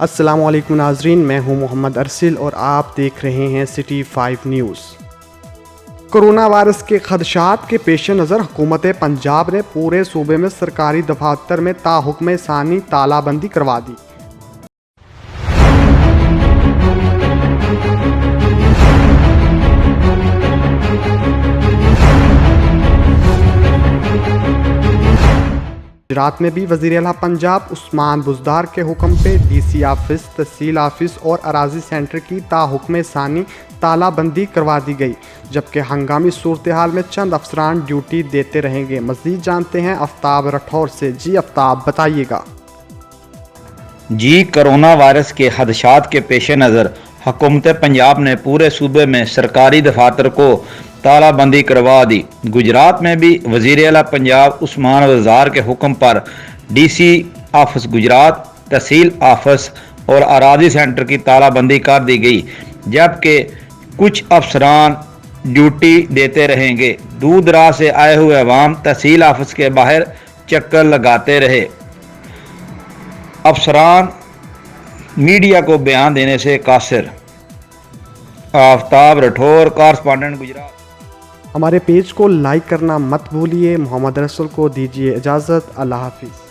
अस्सलाम वालेकुम नाजरीन, मैं हूं मोहम्मद अरसिल और आप देख रहे हैं सिटी 5 न्यूज़। कोरोना वायरस के खदशात के पेश नज़र हुकूमत पंजाब ने पूरे सूबे में सरकारी दफातर में ताहुक्म सानी तालाबंदी करवा दी। गुजरात में भी वज़ीर आला पंजाब उस्मान बुज़दार के हुक्म पे DC ऑफिस, तहसील ऑफिस और अराजी सेंटर की ताहुक्म सानी तालाबंदी करवा दी गई, जबकि हंगामी सूरत हाल में चंद अफसरान ड्यूटी देते रहेंगे। मज़ीद जानते हैं आफ्ताब राठौर से। जी आफ्ताब, बताइएगा। जी, कोरोना वायरस के खदशात के पेश नज़र हुकूमत पंजाब ने पूरे सूबे में सरकारी दफातर को तालाबंदी करवा दी। गुजरात में भी वज़ीर आला पंजाब उस्मान बुज़दार के हुक्म पर DC ऑफिस गुजरात, तहसील ऑफिस और अराजी सेंटर की तालाबंदी कर दी गई, जबकि कुछ अफसरान ड्यूटी देते रहेंगे। दूर दराज से आए हुए अवाम तहसील ऑफिस के बाहर चक्कर लगाते रहे। अफसरान मीडिया को बयान देने से कासिर। आफ्ताब राठौर, कॉरस्पॉन्डेंट गुजरात। हमारे पेज को लाइक करना मत भूलिए। मोहम्मद रसूल को दीजिए इजाज़त। अल्लाह हाफिज़।